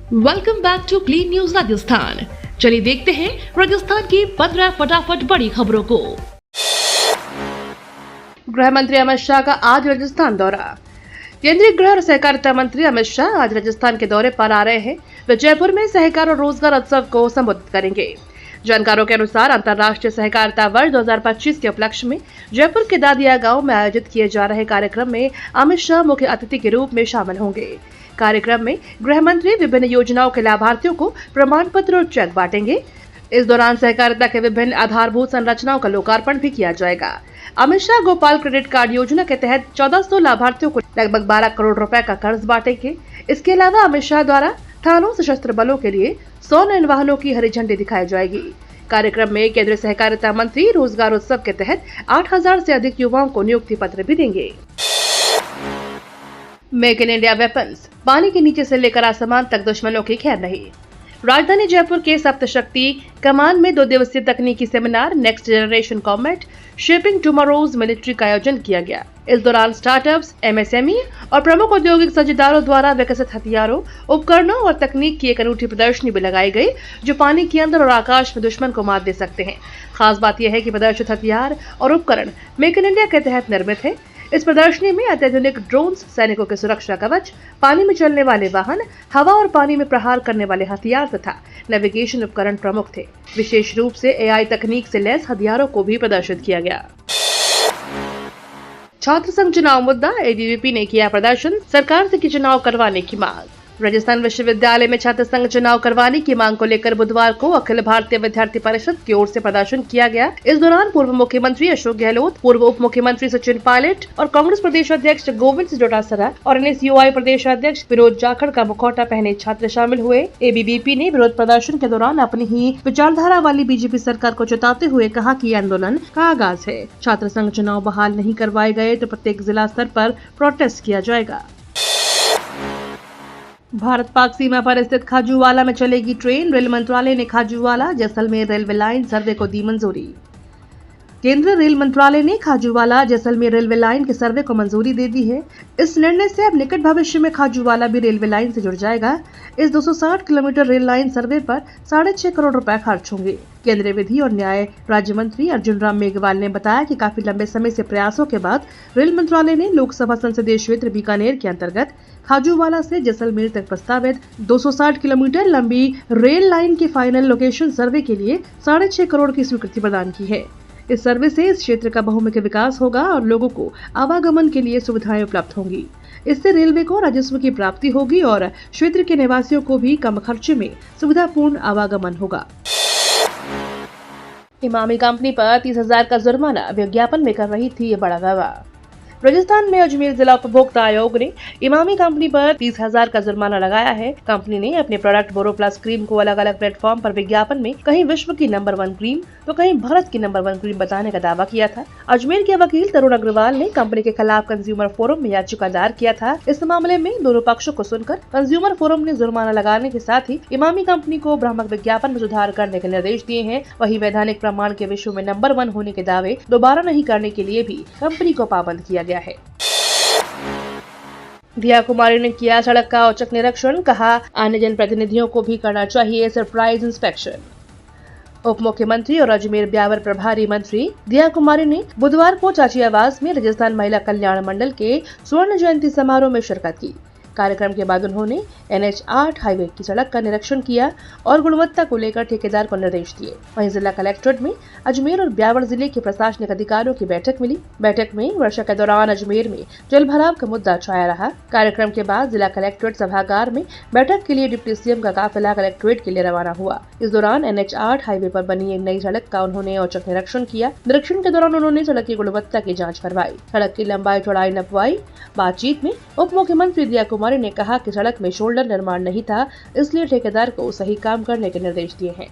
Welcome back to clean news Rajasthan. चलिए देखते हैं राजस्थान की 15 फटाफट बड़ी खबरों को। गृह मंत्री अमित शाह का आज राजस्थान दौरा। केंद्रीय गृह और सहकारिता मंत्री अमित शाह आज राजस्थान के दौरे पर आ रहे हैं। वे जयपुर में सहकार और रोजगार उत्सव को संबोधित करेंगे। जानकारों के अनुसार अंतर्राष्ट्रीय सहकारिता वर्ष 2025 के उपलक्ष्य में जयपुर के दादिया गांव में आयोजित किए जा रहे कार्यक्रम में अमित शाह मुख्य अतिथि के रूप में शामिल होंगे। कार्यक्रम में गृह मंत्री विभिन्न योजनाओं के लाभार्थियों को प्रमाण पत्र और चेक बांटेंगे। इस दौरान सहकारिता के विभिन्न आधारभूत संरचनाओं का लोकार्पण भी किया जाएगा। अमित शाह गोपाल क्रेडिट कार्ड योजना के तहत 1400 लाभार्थियों को लगभग 12 करोड़ रुपए का कर्ज बांटेंगे। इसके अलावा अमित शाह द्वारा थानों सशस्त्र बलों के लिए 100 नए वाहनों की हरी झंडी दिखाई जाएगी। कार्यक्रम में केंद्रीय सहकारिता मंत्री रोजगार उत्सव के तहत 8000 से अधिक युवाओं को नियुक्ति पत्र भी देंगे। मेक इन इंडिया वेपन्स, पानी के नीचे से लेकर आसमान तक दुश्मनों की खैर नहीं। राजधानी जयपुर के सप्तशक्ति कमान में 2 दिवसीय तकनीकी seminar next generation combat shaping tomorrow's military का आयोजन किया गया। इस दौरान स्टार्टअप्स, एमएसएमई और प्रमुख औद्योगिक साझेदारों द्वारा विकसित हथियारों, उपकरणों और तकनीक की एक अनूठी प्रदर्शनी भी लगाई गई, जो पानी के अंदर और आकाश में दुश्मन को मात दे सकते हैं। खास बात यह है कि प्रदर्शित हथियार और उपकरण मेक इन इंडिया के तहत निर्मित है। इस प्रदर्शनी में अत्याधुनिक ड्रोन्स, सैनिकों के सुरक्षा कवच, पानी में चलने वाले वाहन, हवा और पानी में प्रहार करने वाले हथियार तथा नेविगेशन उपकरण प्रमुख थे। विशेष रूप से एआई तकनीक से लैस हथियारों को भी प्रदर्शित किया गया। छात्र संघ चुनाव मुद्दा, एबीवीपी ने किया प्रदर्शन, सरकार से की चुनाव करवाने की मांग। राजस्थान विश्वविद्यालय में छात्र संघ चुनाव करवाने की मांग को लेकर बुधवार को अखिल भारतीय विद्यार्थी परिषद की ओर से प्रदर्शन किया गया। इस दौरान पूर्व मुख्यमंत्री अशोक गहलोत, पूर्व उप मुख्यमंत्री सचिन पायलट और कांग्रेस प्रदेश अध्यक्ष गोविंद डोटासरा और एनएसयूआई प्रदेश अध्यक्ष विनोद जाखड़ का मुखौटा पहने छात्र शामिल हुए। एबीवीपी ने विरोध प्रदर्शन के दौरान अपनी ही विचारधारा वाली बीजेपी सरकार को चेताते हुए कहा कि आंदोलन का आगाज है। छात्र संघ चुनाव बहाल नहीं करवाए गए तो प्रत्येक जिला स्तर पर प्रोटेस्ट किया जाएगा। भारत पाक सीमा पर स्थित खाजूवाला में चलेगी ट्रेन। रेल मंत्रालय ने खाजूवाला जैसलमेर रेलवे लाइन सर्वे को दी मंजूरी। केंद्रीय रेल मंत्रालय ने खाजूवाला जैसलमेर रेलवे लाइन के सर्वे को मंजूरी दे दी है। इस निर्णय से अब निकट भविष्य में खाजूवाला भी रेलवे लाइन से जुड़ जाएगा। इस 260 किलोमीटर रेल लाइन सर्वे पर 6.5 करोड़ रुपए खर्च होंगे। केंद्रीय विधि और न्याय राज्य मंत्री अर्जुन राम मेघवाल ने बताया कि काफी लंबे समय से प्रयासों के बाद रेल मंत्रालय ने लोकसभा संसदीय क्षेत्र बीकानेर के अंतर्गत खाजूवाला से जैसलमेर तक प्रस्तावित 260 किलोमीटर लंबी रेल लाइन के फाइनल लोकेशन सर्वे के लिए 6.5 करोड़ की स्वीकृति प्रदान की है। इस सर्वे से इस क्षेत्र का बहुमुखी विकास होगा और लोगों को आवागमन के लिए सुविधाएं उपलब्ध होंगी। इससे रेलवे को राजस्व की प्राप्ति होगी और क्षेत्र के निवासियों को भी कम खर्चे में सुविधापूर्ण आवागमन होगा। इमामी कंपनी पर 30,000 का जुर्माना, विज्ञापन में कर रही थी ये बड़ा दावा। राजस्थान में अजमेर जिला उपभोक्ता आयोग ने इमामी कंपनी पर 30,000 का जुर्माना लगाया है। कंपनी ने अपने प्रोडक्ट बोरो प्लस क्रीम को अलग अलग प्लेटफॉर्म पर विज्ञापन में कहीं विश्व की नंबर 1 क्रीम तो कहीं भारत की नंबर 1 क्रीम बताने का दावा किया था। अजमेर के वकील तरुण अग्रवाल ने कंपनी के खिलाफ कंज्यूमर फोरम में याचिका दायर किया था। इस मामले में दोनों पक्षों को सुनकर कंज्यूमर फोरम ने जुर्माना लगाने के साथ ही इमामी कंपनी को भ्रामक विज्ञापन में सुधार करने के निर्देश दिए हैं। वहीं वैधानिक प्रमाण के विश्व में नंबर 1 होने के दावे दोबारा नहीं करने के लिए भी कंपनी को पाबंद किया गया है। दिया कुमारी ने किया सड़क का औचक निरीक्षण, कहा अन्य जनप्रतिनिधियों को भी करना चाहिए सरप्राइज इंस्पेक्शन। उप मुख्यमंत्री और अजमेर ब्यावर प्रभारी मंत्री दिया कुमारी ने बुधवार को चाची आवास में राजस्थान महिला कल्याण मंडल के स्वर्ण जयंती समारोह में शिरकत की। कार्यक्रम के बाद उन्होंने NH 8 हाईवे की सड़क का निरीक्षण किया और गुणवत्ता को लेकर ठेकेदार को निर्देश दिए। वहीं जिला कलेक्ट्रेट में अजमेर और ब्यावर जिले के प्रशासनिक अधिकारियों की बैठक मिली। बैठक में वर्षा के दौरान अजमेर में जल भराव का मुद्दा छाया रहा। कार्यक्रम के बाद जिला कलेक्ट्रेट सभागार में बैठक के लिए डिप्टी सीएम का काफिला कलेक्ट्रेट के लिए रवाना हुआ। इस दौरान NH 8 हाईवे पर बनी एक नई सड़क का उन्होंने औचक निरीक्षण किया। निरीक्षण के दौरान उन्होंने सड़क की गुणवत्ता की जाँच करवाई, सड़क की लंबाई चौड़ाई नपवाई। बातचीत में उप मुख्यमंत्री दिया कुमारी ने कहा कि सड़क में शोल्डर निर्माण नहीं था, इसलिए ठेकेदार को सही काम करने के निर्देश दिए हैं।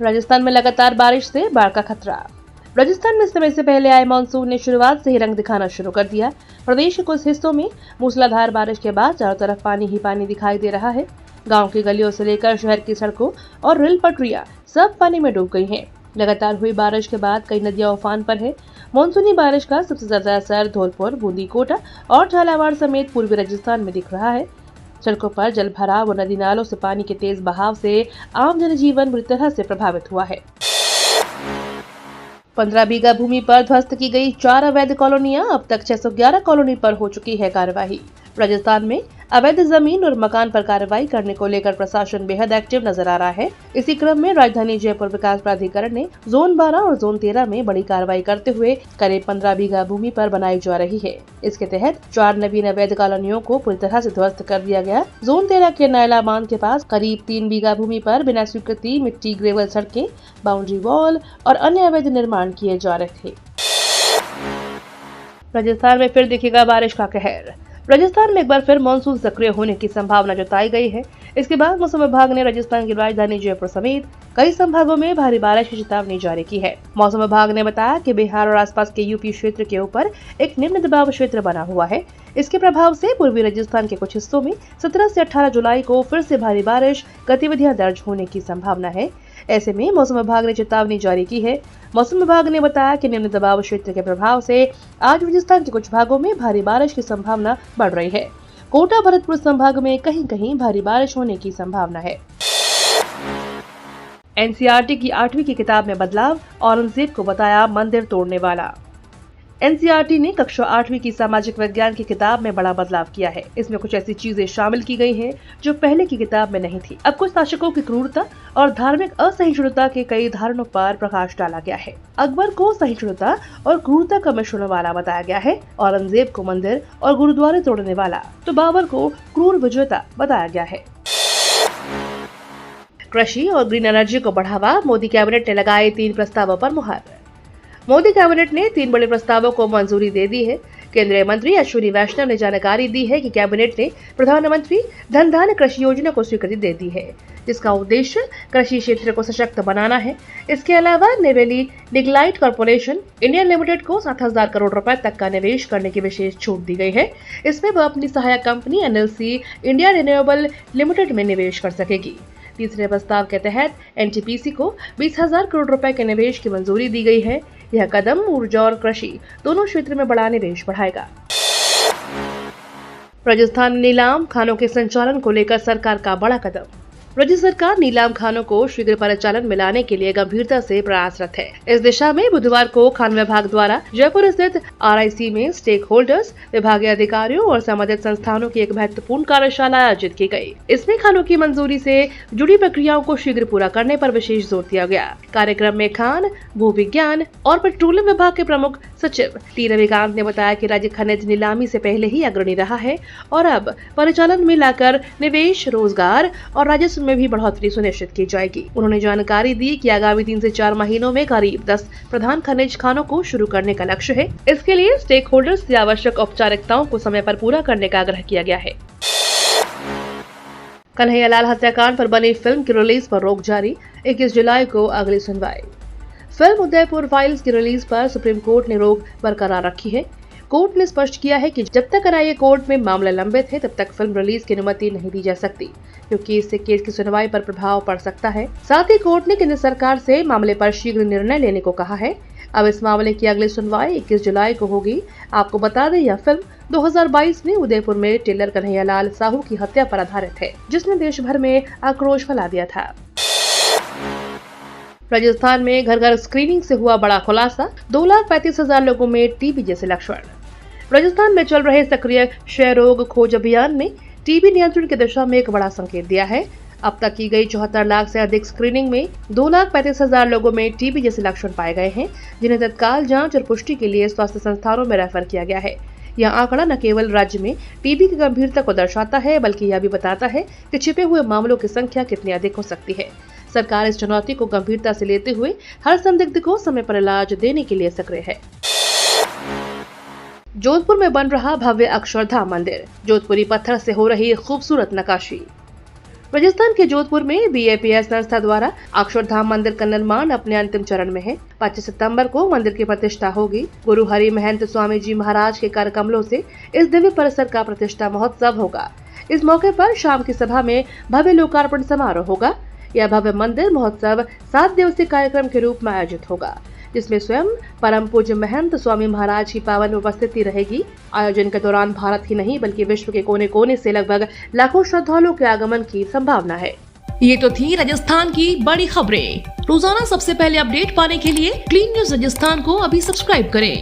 राजस्थान में लगातार बारिश से बाढ़ का खतरा। राजस्थान में समय से पहले आए मानसून ने शुरुआत से ही रंग दिखाना शुरू कर दिया। प्रदेश के कुछ हिस्सों में मूसलाधार बारिश के बाद चारों तरफ पानी ही पानी दिखाई दे रहा है। गांव की गलियों से लेकर शहर की सड़कों और रेल पटरियां सब पानी में डूब गई हैं। लगातार हुई बारिश के बाद कई नदियां उफान पर है। मानसूनी बारिश का सबसे ज्यादा असर धौलपुर, बूंदी, कोटा और झालावाड़ समेत पूर्वी राजस्थान में दिख रहा है। सड़कों पर जल भराव और नदी नालों से पानी के तेज बहाव से आम जनजीवन बुरी तरह से प्रभावित हुआ है। 15 बीघा भूमि पर ध्वस्त की गई 4 अवैध कॉलोनियां, अब तक 611 कॉलोनी पर हो चुकी है कार्यवाही। राजस्थान में अवैध जमीन और मकान पर कार्रवाई करने को लेकर प्रशासन बेहद एक्टिव नजर आ रहा है। इसी क्रम में राजधानी जयपुर विकास प्राधिकरण ने जोन 12 और जोन 13 में बड़ी कार्रवाई करते हुए करीब 15 बीघा भूमि पर बनाई जा रही है। इसके तहत 4 नवीन अवैध कॉलोनियों को पूरी तरह से ध्वस्त कर दिया गया। जोन 13 के नैला बांध के पास करीब 3 बीघा भूमि पर बिना स्वीकृति मिट्टी, ग्रेवल सड़कें, बाउंड्री वॉल और अन्य अवैध निर्माण किए जा रहे थे। राजस्थान में फिर दिखेगा बारिश का कहर। राजस्थान में एक बार फिर मानसून सक्रिय होने की संभावना जताई गई है। इसके बाद मौसम विभाग ने राजस्थान की राजधानी जयपुर समेत कई संभागों में भारी बारिश की चेतावनी जारी की है। मौसम विभाग ने बताया कि बिहार और आसपास के यूपी क्षेत्र के ऊपर एक निम्न दबाव क्षेत्र बना हुआ है। इसके प्रभाव से पूर्वी राजस्थान के कुछ हिस्सों में 17 से 18 जुलाई को फिर से भारी बारिश गतिविधियां दर्ज होने की संभावना है। ऐसे में मौसम विभाग ने चेतावनी जारी की है। मौसम विभाग ने बताया कि निम्न दबाव क्षेत्र के प्रभाव से आज राजस्थान के कुछ भागों में भारी बारिश की संभावना बढ़ रही है। कोटा भरतपुर संभाग में कहीं कहीं भारी बारिश होने की संभावना है। एनसीईआरटी की 8वीं की किताब में बदलाव, औरंगजेब को बताया मंदिर तोड़ने वाला। एनसीईआरटी ने कक्षा 8वीं की सामाजिक विज्ञान की किताब में बड़ा बदलाव किया है। इसमें कुछ ऐसी चीजें शामिल की गई हैं जो पहले की किताब में नहीं थी। अब कुछ शासकों की क्रूरता और धार्मिक असहिष्णुता के कई उदाहरणों पर प्रकाश डाला गया है। अकबर को सहिष्णुता और क्रूरता का मिश्रण वाला बताया गया है, औरंगजेब को मंदिर और गुरुद्वारे तोड़ने वाला, तो बाबर को क्रूर विजेता बताया गया है। कृषि और ग्रीन एनर्जी को बढ़ावा, मोदी कैबिनेट ने लगाए 3 प्रस्तावों पर मुहर। मोदी कैबिनेट ने 3 बड़े प्रस्तावों को मंजूरी दे दी है। केंद्रीय मंत्री अश्विनी वैष्णव ने जानकारी दी है कि कैबिनेट ने प्रधानमंत्री धन धान्य कृषि योजना को स्वीकृति दे दी है, जिसका उद्देश्य कृषि क्षेत्र को सशक्त बनाना है। इसके अलावा Neyveli lignite corporation India limited को 7,000 करोड़ रुपए तक का निवेश करने की विशेष छूट दी गई है। इसमें वह अपनी सहायक company NLC India renewable limited में निवेश कर सकेगी। तीसरे प्रस्ताव के तहत एनटीपीसी को 20,000 करोड़ रुपए के निवेश की मंजूरी दी गई है। यह कदम ऊर्जा और कृषि दोनों क्षेत्र में बड़ा निवेश बढ़ाएगा। राजस्थान में नीलाम खानों के संचालन को लेकर सरकार का बड़ा कदम। राज्य सरकार नीलाम खानों को शीघ्र परिचालन में लाने के लिए गंभीरता से प्रयासरत है। इस दिशा में बुधवार को खान विभाग द्वारा जयपुर स्थित आरआईसी में स्टेक होल्डर्स, विभागीय अधिकारियों और संबंधित संस्थानों की एक महत्वपूर्ण कार्यशाला आयोजित की गई। इसमें खानों की मंजूरी से जुड़ी प्रक्रियाओं को शीघ्र पूरा करने पर विशेष जोर दिया गया। कार्यक्रम में खान, भू विज्ञान और पेट्रोलियम विभाग के प्रमुख सचिव टी रविकांत ने बताया कि राज्य खनिज नीलामी से पहले ही अग्रणी रहा है और अब परिचालन में लाकर निवेश, रोजगार और राजस्व में भी बढ़ोतरी सुनिश्चित की जाएगी। उन्होंने जानकारी दी कि आगामी 3 से 4 महीनों में करीब 10 प्रधान खनिज खानों को शुरू करने का लक्ष्य है। इसके लिए स्टेक होल्डर्स से आवश्यक औपचारिकताओं को समय पर पूरा करने का आग्रह किया गया है। कन्हैयालाल हत्याकांड पर बनी फिल्म की रिलीज पर रोक जारी, 21 जुलाई को अगली सुनवाई। फिल्म उदयपुर फाइल्स की रिलीज पर सुप्रीम कोर्ट ने रोक बरकरार रखी है। कोर्ट ने स्पष्ट किया है कि जब तक एनआईए कोर्ट में मामला लंबित है तब तक फिल्म रिलीज की अनुमति नहीं दी जा सकती, क्योंकि इससे केस की सुनवाई पर प्रभाव पड़ सकता है। साथ ही कोर्ट ने केंद्र सरकार से मामले पर शीघ्र निर्णय लेने को कहा है। अब इस मामले की अगली सुनवाई 21 जुलाई को होगी। आपको बता दें, यह फिल्म 2022 में उदयपुर में टेलर कन्हैयालाल साहू की हत्या पर आधारित है, जिसने देश भर में आक्रोश फैला दिया था। राजस्थान में घर घर स्क्रीनिंग से हुआ बड़ा खुलासा, 2,35,000 लोगों में टीबी जैसे लक्षण। राजस्थान में चल रहे सक्रिय क्षय रोग खोज अभियान ने टीबी नियंत्रण की दिशा में एक बड़ा संकेत दिया है। अब तक की गई 74 लाख से अधिक स्क्रीनिंग में 2,35,000 लोगों में टीबी जैसे लक्षण पाए गए हैं, जिन्हें तत्काल जांच और पुष्टि के लिए स्वास्थ्य संस्थानों में रेफर किया गया है। यह आंकड़ा न केवल राज्य में टीबी की गंभीरता को दर्शाता है, बल्कि यह भी बताता है कि छिपे हुए मामलों की संख्या कितनी अधिक हो सकती है। सरकार इस चुनौती को गंभीरता से लेते हुए हर संदिग्ध को समय पर इलाज देने के लिए सक्रिय है। जोधपुर में बन रहा भव्य अक्षरधाम मंदिर, जोधपुरी पत्थर से हो रही खूबसूरत नक्काशी। राजस्थान के जोधपुर में बीएपीएस संस्था द्वारा अक्षरधाम मंदिर का निर्माण अपने अंतिम चरण में है। 25 सितंबर को मंदिर की प्रतिष्ठा होगी। गुरु हरि महंत स्वामी जी महाराज के कर कमलों से इस दिव्य परिसर का प्रतिष्ठा महोत्सव होगा। इस मौके पर शाम की सभा में भव्य लोकार्पण समारोह होगा। यह भव्य मंदिर महोत्सव 7 दिवसीय कार्यक्रम के रूप में आयोजित होगा। जिसमें स्वयं परम पूज्य महंत स्वामी महाराज की पावन उपस्थिति रहेगी। आयोजन के दौरान भारत ही नहीं बल्कि विश्व के कोने कोने से लगभग लाखों श्रद्धालुओं के आगमन की संभावना है। ये तो थी राजस्थान की बड़ी खबरें। रोजाना सबसे पहले अपडेट पाने के लिए क्लीन न्यूज राजस्थान को अभी सब्सक्राइब करें।